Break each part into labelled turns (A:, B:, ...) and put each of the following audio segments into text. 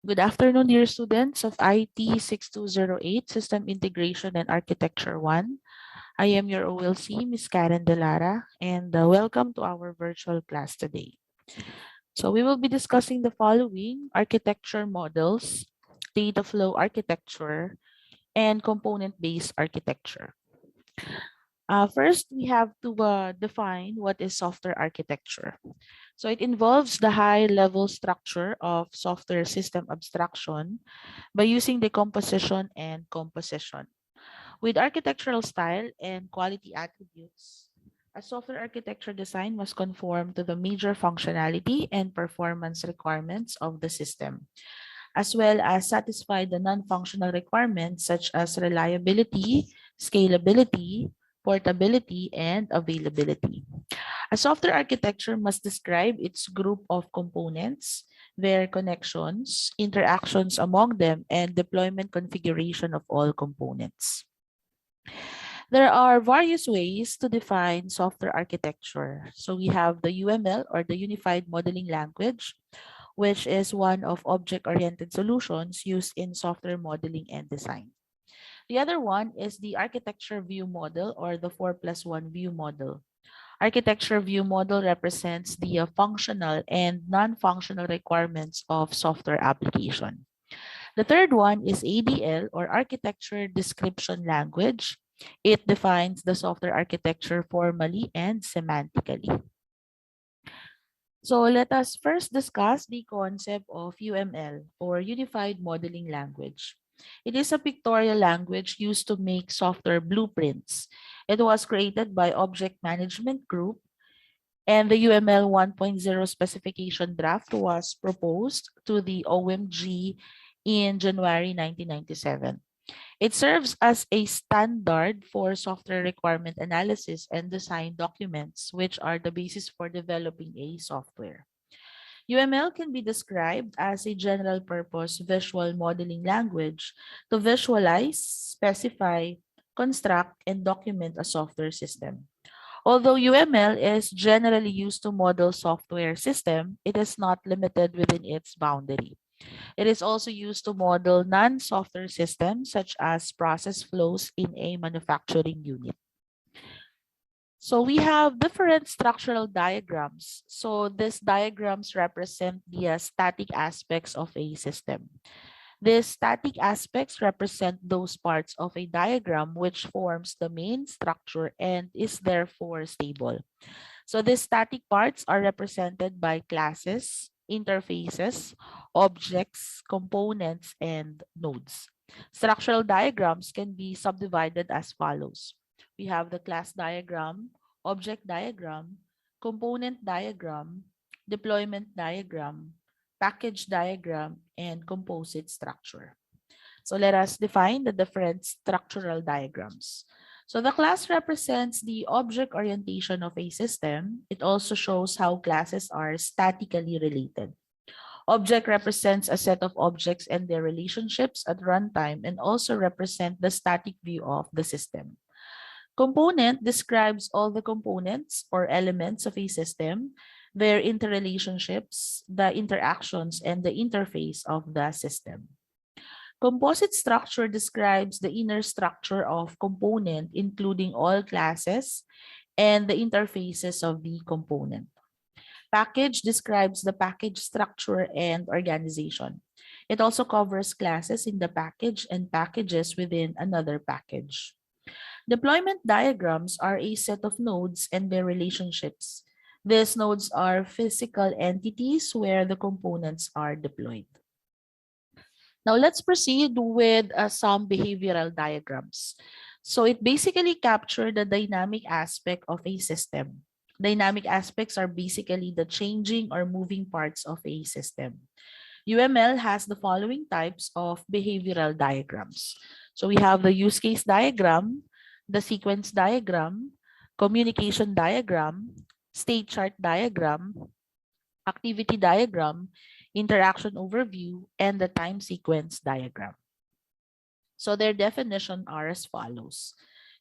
A: Good afternoon, dear students of IT 6208 System Integration and Architecture 1. I am your OLC, Ms. Karen Lara, and welcome to our virtual class today. So we will be discussing the following architecture models, data flow architecture, and component-based architecture. First, we have to define what is software architecture. So it involves the high-level structure of software system abstraction by using decomposition and composition. With architectural style and quality attributes, a software architecture design must conform to the major functionality and performance requirements of the system, as well as satisfy the non-functional requirements such as reliability, scalability, portability, and availability. A software architecture must describe its group of components, their connections, interactions among them, and deployment configuration of all components. There are various ways to define software architecture. So we have the UML, or the Unified Modeling Language, which is one of object-oriented solutions used in software modeling and design. The other one is the architecture view model, or the 4+1 view model. Architecture view model represents the functional and non-functional requirements of software application. The third one is ADL, or Architecture Description Language. It defines the software architecture formally and semantically. So let us first discuss the concept of UML, or Unified Modeling Language. It is a pictorial language used to make software blueprints. It was created by Object Management Group, and the UML 1.0 specification draft was proposed to the OMG in January 1997. It serves as a standard for software requirement analysis and design documents, which are the basis for developing a software. UML can be described as a general purpose visual modeling language to visualize, specify, construct, and document a software system. Although UML is generally used to model software system, it is not limited within its boundary. It is also used to model non-software systems such as process flows in a manufacturing unit. So we have different structural diagrams. So these diagrams represent the static aspects of a system. These static aspects represent those parts of a diagram which forms the main structure and is therefore stable. So these static parts are represented by classes, interfaces, objects, components, and nodes. Structural diagrams can be subdivided as follows. We have the class diagram, object diagram, component diagram, deployment diagram, package diagram, and composite structure. So let us define the different structural diagrams. So the class represents the object orientation of a system. It also shows how classes are statically related. Object represents a set of objects and their relationships at runtime and also represent the static view of the system. Component describes all the components or elements of a system, their interrelationships, the interactions, and the interface of the system. Composite structure describes the inner structure of component, including all classes and the interfaces of the component. Package describes the package structure and organization. It also covers classes in the package and packages within another package. Deployment diagrams are a set of nodes and their relationships. These nodes are physical entities where the components are deployed. Now let's proceed with some behavioral diagrams. So it basically captures the dynamic aspect of a system. Dynamic aspects are basically the changing or moving parts of a system. UML has the following types of behavioral diagrams. So we have the use case diagram, the sequence diagram, communication diagram, state chart diagram, activity diagram, interaction overview, and the time sequence diagram. So their definition are as follows.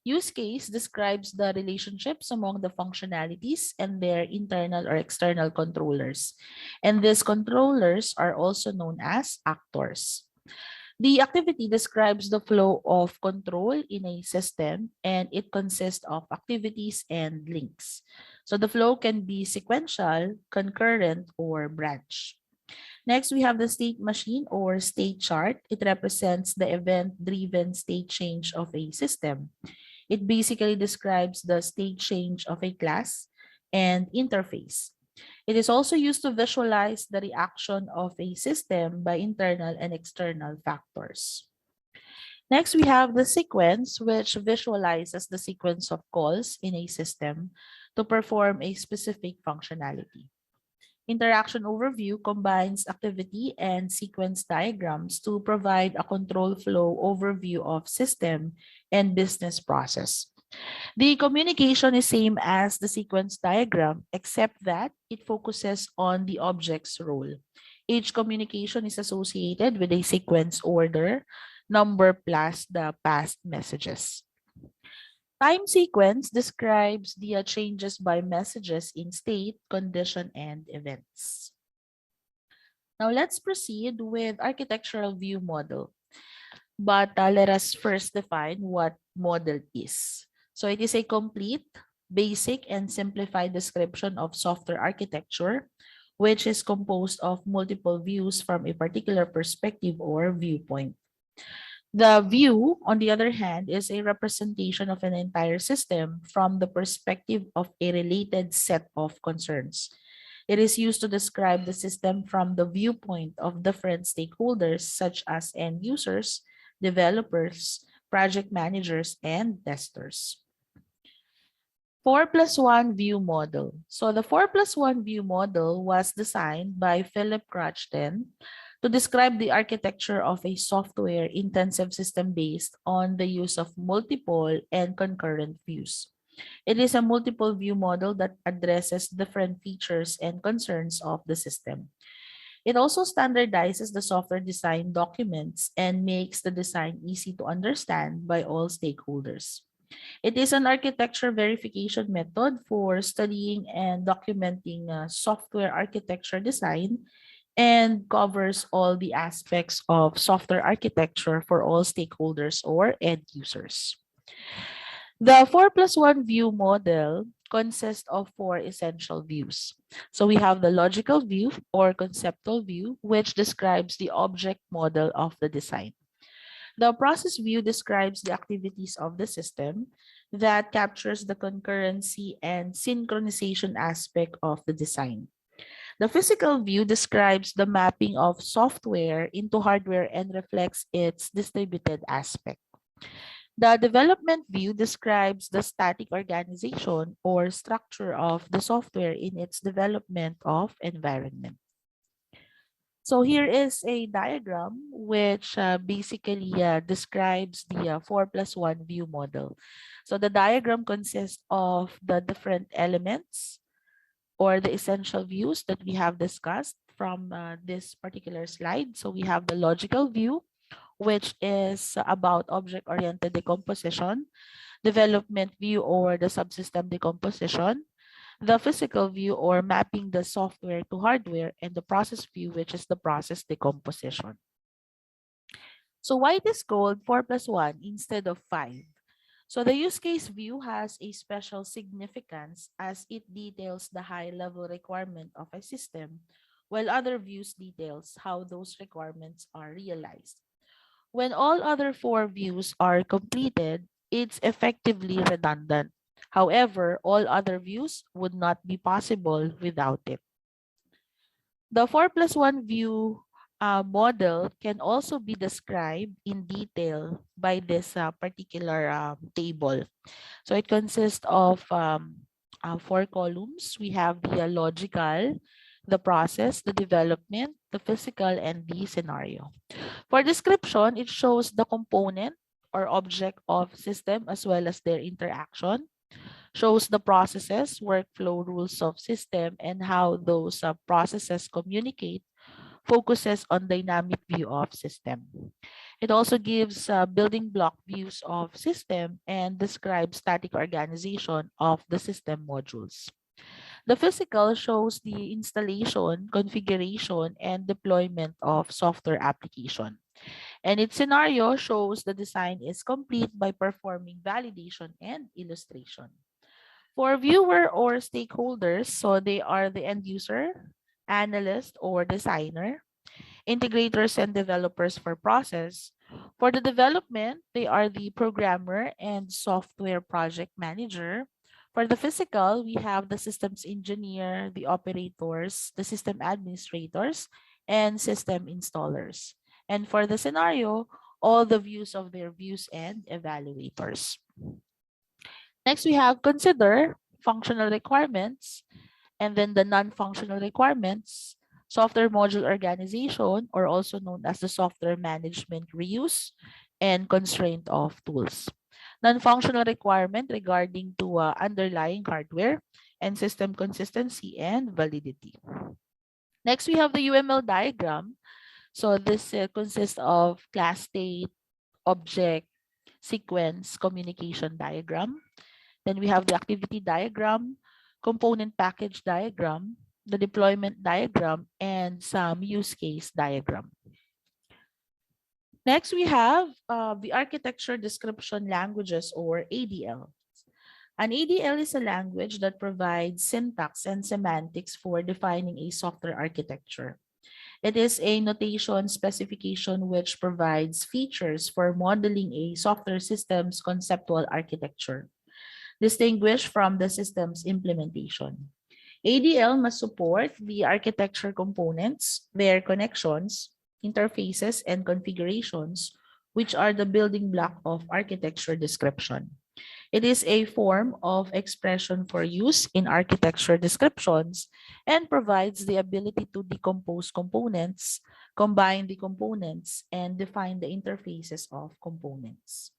A: Use case describes the relationships among the functionalities and their internal or external controllers. And these controllers are also known as actors. The activity describes the flow of control in a system, and it consists of activities and links. So the flow can be sequential, concurrent, or branch. Next, we have the state machine or state chart. It represents the event-driven state change of a system. It basically describes the state change of a class and interface. It is also used to visualize the reaction of a system by internal and external factors. Next, we have the sequence, which visualizes the sequence of calls in a system to perform a specific functionality. Interaction overview combines activity and sequence diagrams to provide a control flow overview of system and business process. The communication is same as the sequence diagram, except that it focuses on the object's role. Each communication is associated with a sequence order, number plus the past messages. Time sequence describes the changes by messages in state, condition, and events. Now let's proceed with architectural view model. But let us first define what model is. So it is a complete, basic, and simplified description of software architecture, which is composed of multiple views from a particular perspective or viewpoint. The view, on the other hand, is a representation of an entire system from the perspective of a related set of concerns. It is used to describe the system from the viewpoint of different stakeholders, such as end users, developers, project managers, and testers. 4+1 view model. So the 4+1 view model was designed by Philip Crouchton to describe the architecture of a software-intensive system based on the use of multiple and concurrent views. It is a multiple view model that addresses different features and concerns of the system. It also standardizes the software design documents and makes the design easy to understand by all stakeholders. It is an architecture verification method for studying and documenting software architecture design and covers all the aspects of software architecture for all stakeholders or end users. The 4+1 view model consists of four essential views. So we have the logical view or conceptual view, which describes the object model of the design. The process view describes the activities of the system that captures the concurrency and synchronization aspect of the design. The physical view describes the mapping of software into hardware and reflects its distributed aspect. The development view describes the static organization or structure of the software in its development of environment. So here is a diagram which basically describes the 4+1 view model. So the diagram consists of the different elements or the essential views that we have discussed from this particular slide. So we have the logical view, which is about object-oriented decomposition, development view or the subsystem decomposition, the physical view or mapping the software to hardware, and the process view, which is the process decomposition. So why it is called 4+1 instead of 5? So the use case view has a special significance as it details the high-level requirement of a system, while other views details how those requirements are realized. When all other four views are completed, it's effectively redundant. However, all other views would not be possible without it. The 4+1 view model can also be described in detail by this particular table. So it consists of four columns. We have the logical, the process, the development, the physical, and the scenario. For description, it shows the component or object of system as well as their interaction, shows the processes, workflow rules of system, and how those processes communicate focuses on dynamic view of system. It also gives building block views of system and describes static organization of the system modules. The physical shows the installation, configuration, and deployment of software application. And its scenario shows the design is complete by performing validation and illustration. For viewer or stakeholders, so they are the end user, analyst, or designer, integrators and developers for process. For the development, they are the programmer and software project manager. For the physical, we have the systems engineer, the operators, the system administrators, and system installers. And for the scenario, all the views of their views and evaluators. Next, we have consider functional requirements and then the non-functional requirements, software module organization, or also known as the software management reuse and constraint of tools. Non-functional requirement regarding to underlying hardware and system consistency and validity. Next, we have the UML diagram. So this consists of class state, object, sequence, communication diagram. Then we have the activity diagram, component package diagram, the deployment diagram, and some use case diagram. Next, we have the architecture description languages or ADL. An ADL is a language that provides syntax and semantics for defining a software architecture. It is a notation specification which provides features for modeling a software system's conceptual architecture, distinguished from the system's implementation. ADL must support the architecture components, their connections, interfaces, and configurations, which are the building block of architecture description. It is a form of expression for use in architecture descriptions and provides the ability to decompose components, combine the components, and define the interfaces of components.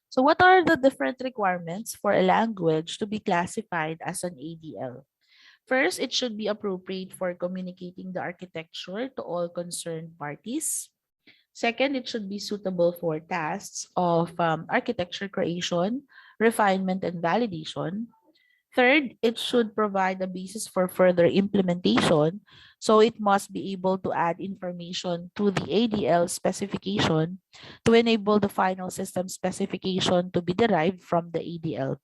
A: So what are the different requirements for a language to be classified as an ADL? First, it should be appropriate for communicating the architecture to all concerned parties. Second, it should be suitable for tasks of architecture creation, refinement, and validation. Third, it should provide a basis for further implementation. So it must be able to add information to the ADL specification to enable the final system specification to be derived from the ADL.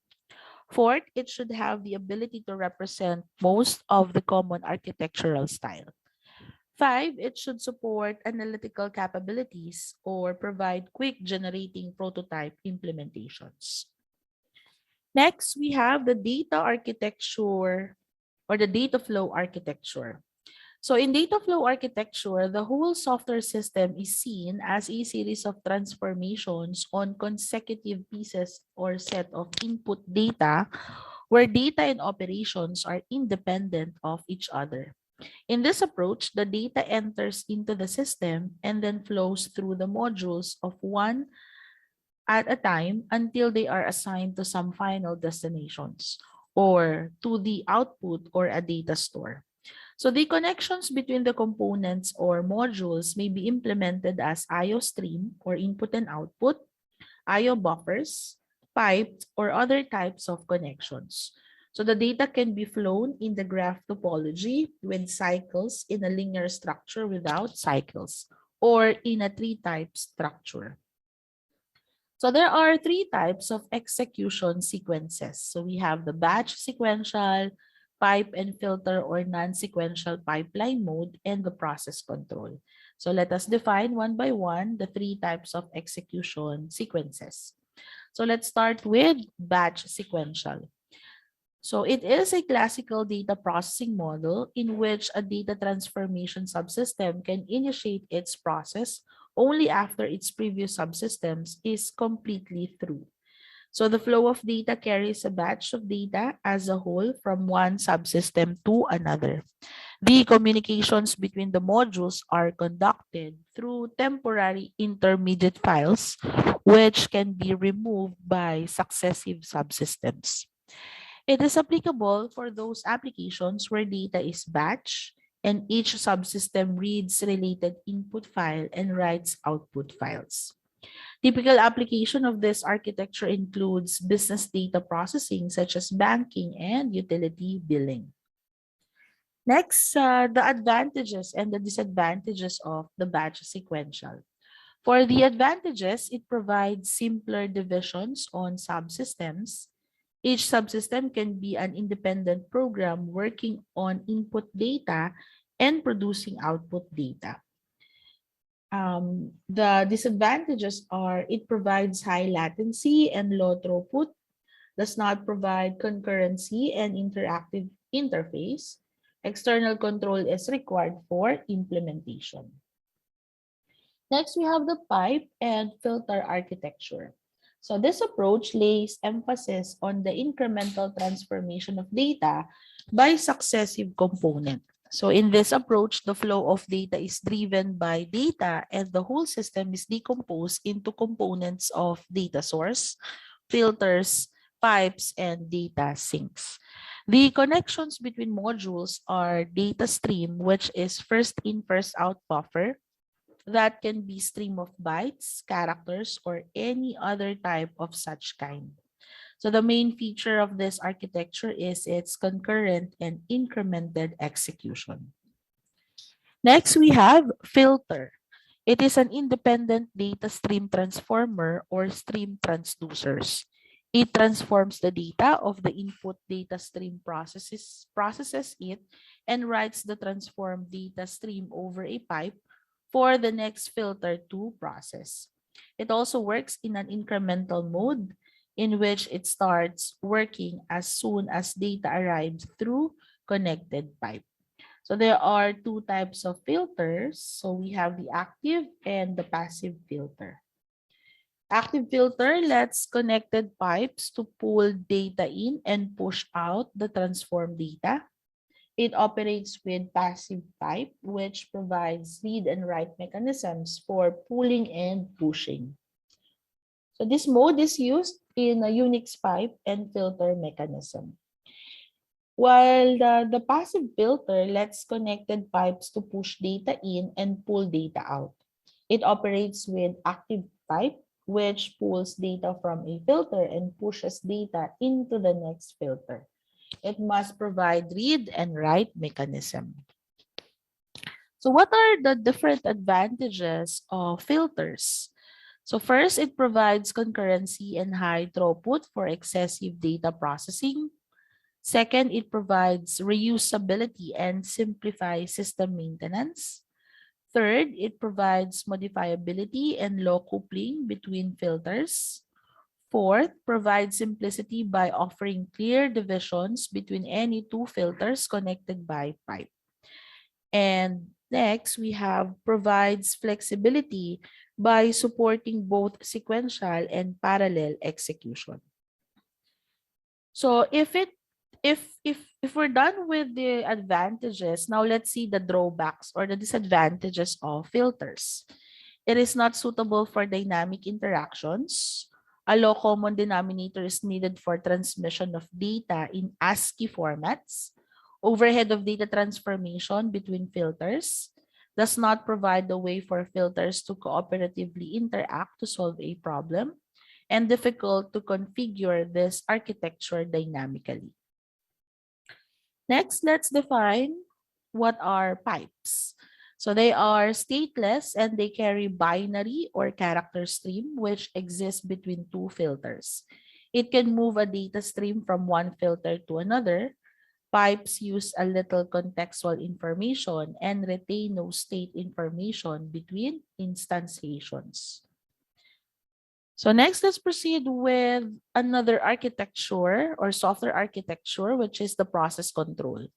A: Fourth, it should have the ability to represent most of the common architectural style. Five, it should support analytical capabilities or provide quick generating prototype implementations. Next, we have the data architecture or the data flow architecture. So in data flow architecture, the whole software system is seen as a series of transformations on consecutive pieces or set of input data where data and operations are independent of each other. In this approach, the data enters into the system and then flows through the modules of one at a time until they are assigned to some final destinations or to the output or a data store. So the connections between the components or modules may be implemented as IO stream or input and output, IO buffers, piped, or other types of connections. So the data can be flown in the graph topology with cycles in a linear structure without cycles or in a tree-type structure. So there are three types of execution sequences. So we have the batch sequential, pipe and filter or non-sequential pipeline mode, and the process control. So let us define one by one the three types of execution sequences. So let's start with batch sequential. So it is a classical data processing model in which a data transformation subsystem can initiate its process only after its previous subsystems is completely through. So the flow of data carries a batch of data as a whole from one subsystem to another. The communications between the modules are conducted through temporary intermediate files, which can be removed by successive subsystems. It is applicable for those applications where data is batch, and each subsystem reads related input file and writes output files. Typical application of this architecture includes business data processing such as banking and utility billing. Next, the advantages and the disadvantages of the batch sequential. For the advantages, it provides simpler divisions on subsystems. Each subsystem can be an independent program working on input data and producing output data. The disadvantages are it provides high latency and low throughput, does not provide concurrency and interactive interface. External control is required for implementation. Next, we have the pipe and filter architecture. So this approach lays emphasis on the incremental transformation of data by successive component. So in this approach, the flow of data is driven by data and the whole system is decomposed into components of data source, filters, pipes, and data sinks. The connections between modules are data stream, which is first in, first out buffer, that can be stream of bytes, characters, or any other type of such kind. So the main feature of this architecture is its concurrent and incremented execution. Next, we have filter. It is an independent data stream transformer or stream transducers. It transforms the data of the input data stream processes it, and writes the transformed data stream over a pipe for the next filter to process. It also works in an incremental mode in which it starts working as soon as data arrives through connected pipe. So there are two types of filters. So we have the active and the passive filter. Active filter lets connected pipes to pull data in and push out the transformed data. It operates with passive pipe, which provides read and write mechanisms for pulling and pushing. So this mode is used in a Unix pipe and filter mechanism. While the passive filter lets connected pipes to push data in and pull data out. It operates with active pipe, which pulls data from a filter and pushes data into the next filter. It must provide read and write mechanism. So what are the different advantages of filters? So first, it provides concurrency and high throughput for excessive data processing. Second, it provides reusability and simplifies system maintenance. Third, it provides modifiability and low coupling between filters. Fourth, provides simplicity by offering clear divisions between any two filters connected by pipe. And next, we have provides flexibility by supporting both sequential and parallel execution. So if we're done with the advantages, now let's see the drawbacks or the disadvantages of filters. It is not suitable for dynamic interactions. A low common denominator is needed for transmission of data in ASCII formats. Overhead of data transformation between filters does not provide the way for filters to cooperatively interact to solve a problem, and difficult to configure this architecture dynamically. Next, let's define what are pipes. So they are stateless and they carry binary or character stream which exists between two filters. It can move a data stream from one filter to another. Pipes use a little contextual information and retain no state information between instantiations. So next, let's proceed with another architecture or software architecture, which is the process control.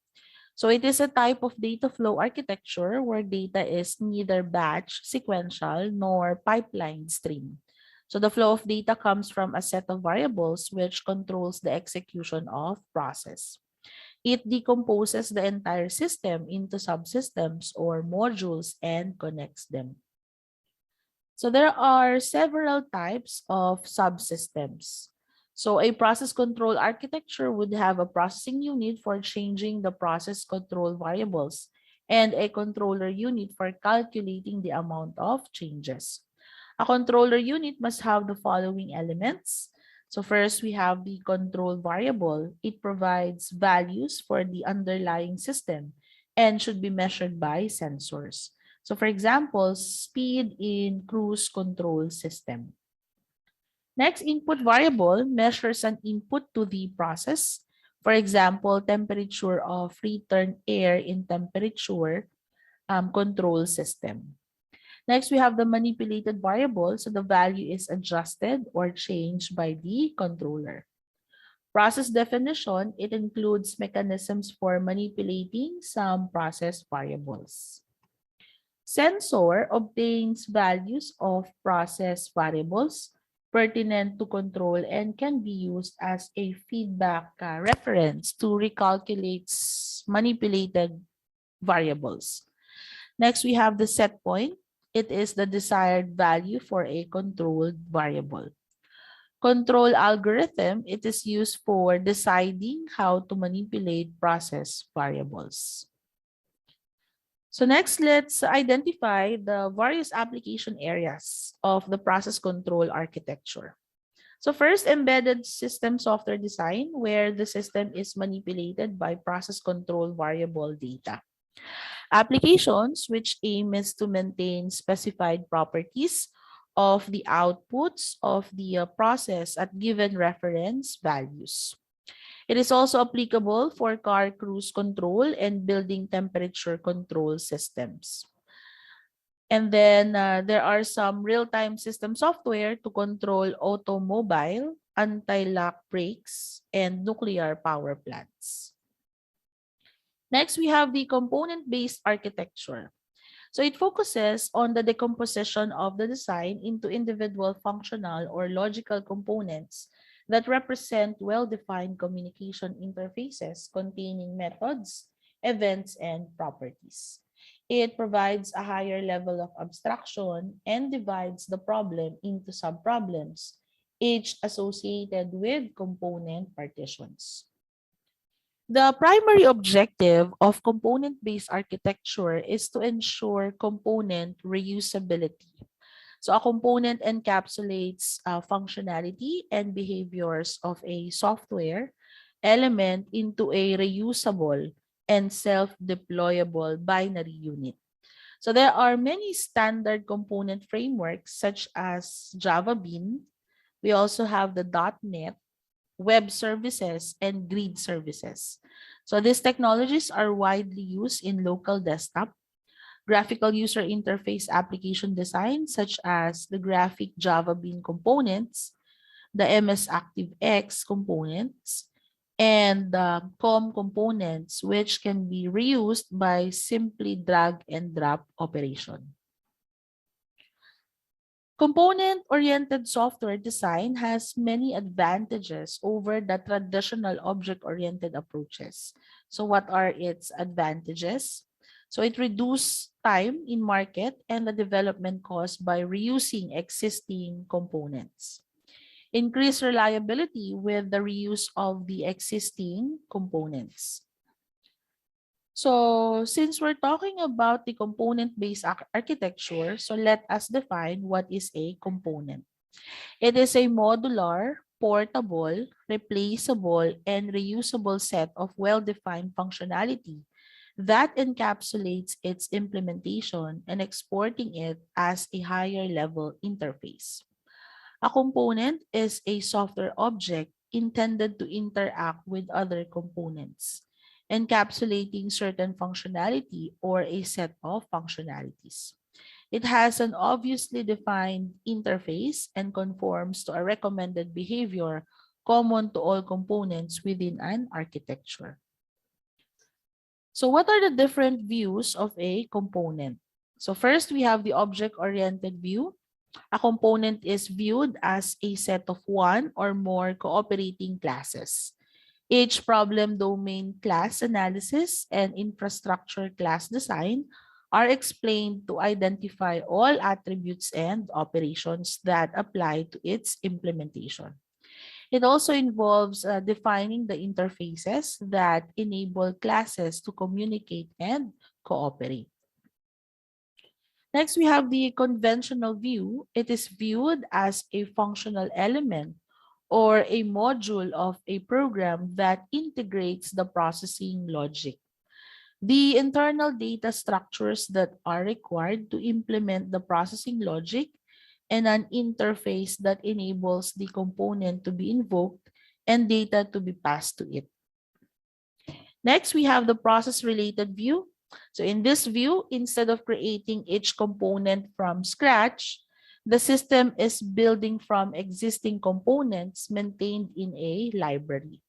A: So it is a type of data flow architecture where data is neither batch, sequential, nor pipeline stream. So the flow of data comes from a set of variables which controls the execution of process. It decomposes the entire system into subsystems or modules and connects them. So there are several types of subsystems. So a process control architecture would have a processing unit for changing the process control variables and a controller unit for calculating the amount of changes. A controller unit must have the following elements. So first, we have the control variable. It provides values for the underlying system and should be measured by sensors. So for example, speed in cruise control system. Next, input variable measures an input to the process. For example, temperature of return air in temperature control system. Next, we have the manipulated variable. So the value is adjusted or changed by the controller. Process definition, it includes mechanisms for manipulating some process variables. Sensor obtains values of process variables pertinent to control and can be used as a feedback reference to recalculate manipulated variables. Next, we have the set point. It is the desired value for a controlled variable. Control algorithm, it is used for deciding how to manipulate process variables. So next, let's identify the various application areas of the process control architecture. So first, embedded system software design, where the system is manipulated by process control variable data. Applications which aim is to maintain specified properties of the outputs of the process at given reference values. It is also applicable for car cruise control and building temperature control systems. And then there are some real-time system software to control automobile, anti-lock brakes, and nuclear power plants. Next, we have the component-based architecture. So it focuses on the decomposition of the design into individual functional or logical components that represent well-defined communication interfaces containing methods, events, and properties. It provides a higher level of abstraction and divides the problem into subproblems, each associated with component partitions. The primary objective of component-based architecture is to ensure component reusability. So a component encapsulates functionality and behaviors of a software element into a reusable and self-deployable binary unit. So there are many standard component frameworks such as Java Bean. We also have the .NET web services, and grid services. So these technologies are widely used in local desktop, graphical user interface application design, such as the graphic Java Bean components, the MS ActiveX components, and the COM components, which can be reused by simply drag and drop operation. Component-oriented software design has many advantages over the traditional object-oriented approaches. So what are its advantages? So it reduces time in market and the development cost by reusing existing components. Increase reliability with the reuse of the existing components. So since we're talking about the component-based architecture, so let us define what is a component. It is a modular, portable, replaceable, and reusable set of well-defined functionality that encapsulates its implementation and exporting it as a higher level interface. A component is a software object intended to interact with other components, encapsulating certain functionality or a set of functionalities. It has an obviously defined interface and conforms to a recommended behavior common to all components within an architecture. So what are the different views of a component? So first, we have the object-oriented view. A component is viewed as a set of one or more cooperating classes. Each problem domain class analysis and infrastructure class design are explained to identify all attributes and operations that apply to its implementation. It also involves defining the interfaces that enable classes to communicate and cooperate. Next, we have the conventional view. It is viewed as a functional element or a module of a program that integrates the processing logic. The internal data structures that are required to implement the processing logic and an interface that enables the component to be invoked and data to be passed to it. Next, we have the process-related view. So in this view, instead of creating each component from scratch, the system is building from existing components maintained in a library.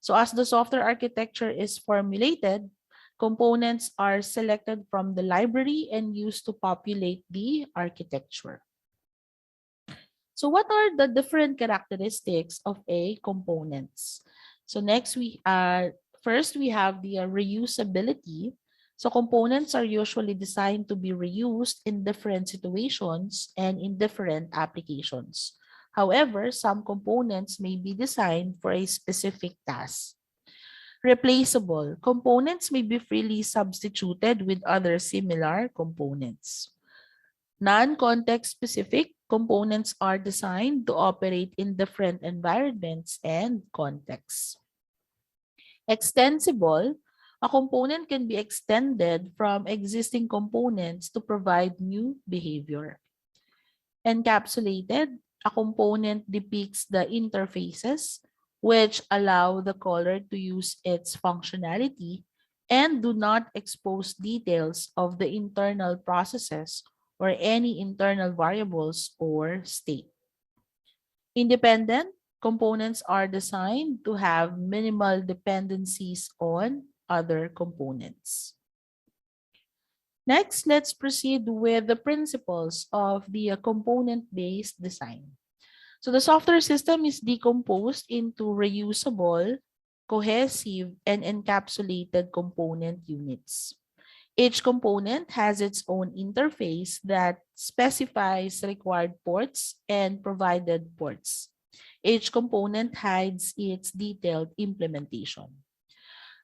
A: So as the software architecture is formulated, components are selected from the library and used to populate the architecture. So what are the different characteristics of a components? So next first we have the reusability. So components are usually designed to be reused in different situations and in different applications. However, some components may be designed for a specific task. Replaceable. Components may be freely substituted with other similar components. Non-context specific components are designed to operate in different environments and contexts. Extensible, a component can be extended from existing components to provide new behavior. Encapsulated, a component depicts the interfaces which allow the caller to use its functionality and do not expose details of the internal processes or any internal variables or state. Independent, components are designed to have minimal dependencies on other components. Next, let's proceed with the principles of the component-based design. So the software system is decomposed into reusable, cohesive, and encapsulated component units. Each component has its own interface that specifies required ports and provided ports. Each component hides its detailed implementation.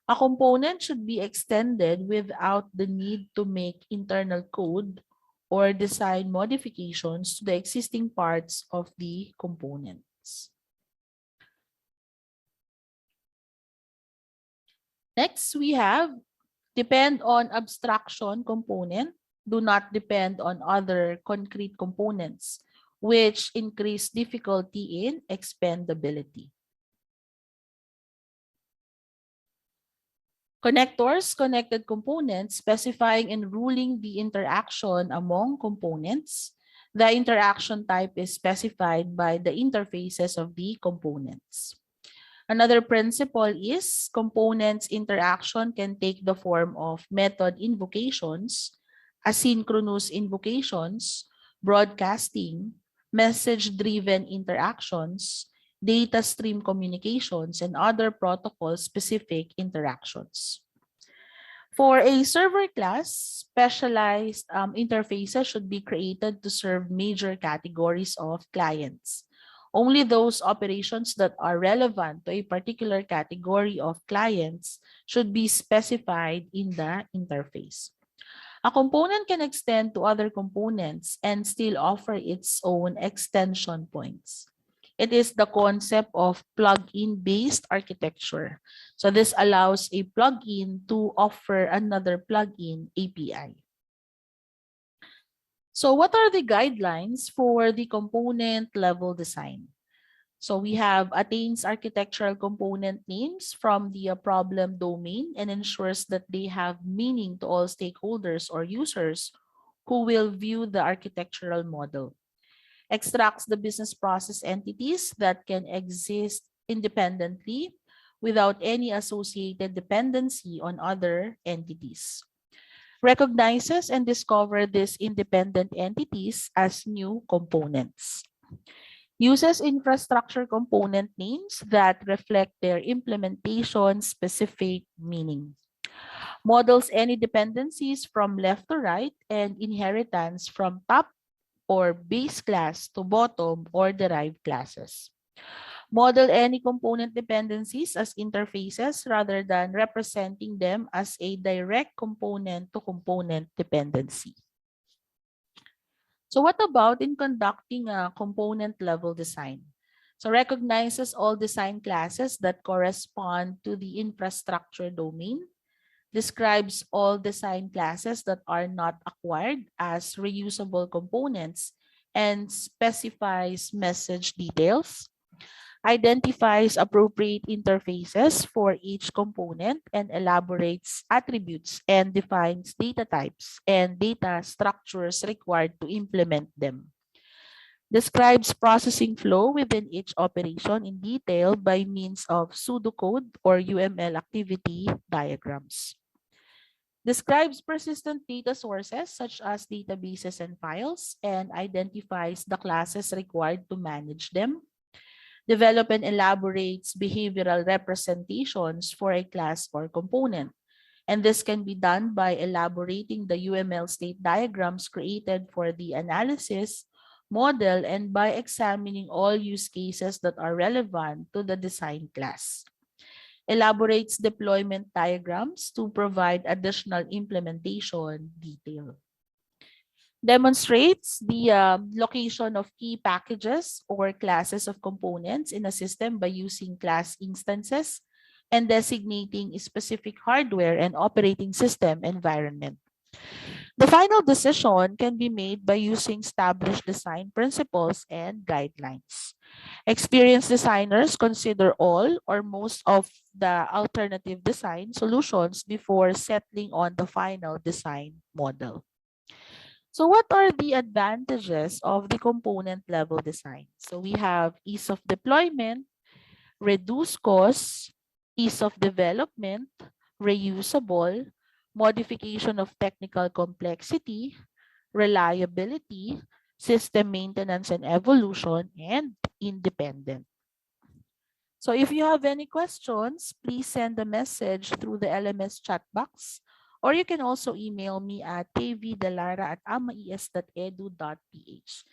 A: A component should be extended without the need to make internal code or design modifications to the existing parts of the components. Next, we have depend on abstraction component, do not depend on other concrete components, which increase difficulty in expandability. Connectors, connected components, specifying and ruling the interaction among components. The interaction type is specified by the interfaces of the components. Another principle is components interaction can take the form of method invocations, asynchronous invocations, broadcasting, message-driven interactions, data stream communications, and other protocol-specific interactions. For a server class, specialized interfaces should be created to serve major categories of clients. Only those operations that are relevant to a particular category of clients should be specified in the interface. A component can extend to other components and still offer its own extension points. It is the concept of plug-in based architecture. So this allows a plugin to offer another plugin API. So what are the guidelines for the component level design? So we have attains architectural component names from the problem domain and ensures that they have meaning to all stakeholders or users who will view the architectural model. Extracts the business process entities that can exist independently without any associated dependency on other entities. Recognizes and discover these independent entities as new components. Uses infrastructure component names that reflect their implementation specific meaning. Models any dependencies from left to right and inheritance from top or base class to bottom or derived classes. Model any component dependencies as interfaces rather than representing them as a direct component-to-component dependency. So what about in conducting a component level design? So recognizes all design classes that correspond to the infrastructure domain, describes all design classes that are not acquired as reusable components, and specifies message details, identifies appropriate interfaces for each component, and elaborates attributes and defines data types and data structures required to implement them. Describes processing flow within each operation in detail by means of pseudocode or UML activity diagrams. Describes persistent data sources such as databases and files and identifies the classes required to manage them. Develop and elaborates behavioral representations for a class or component. And this can be done by elaborating the UML state diagrams created for the analysis model and by examining all use cases that are relevant to the design class. Elaborates deployment diagrams to provide additional implementation detail. Demonstrates the location of key packages or classes of components in a system by using class instances and designating a specific hardware and operating system environment. The final decision can be made by using established design principles and guidelines. Experienced designers consider all or most of the alternative design solutions before settling on the final design model. So what are the advantages of the component level design? So we have ease of deployment, reduce costs, ease of development, reusable, modification of technical complexity, reliability, system maintenance and evolution, and independent. So if you have any questions, please send a message through the LMS chat box, or you can also email me at kvdelara@amais.edu.ph.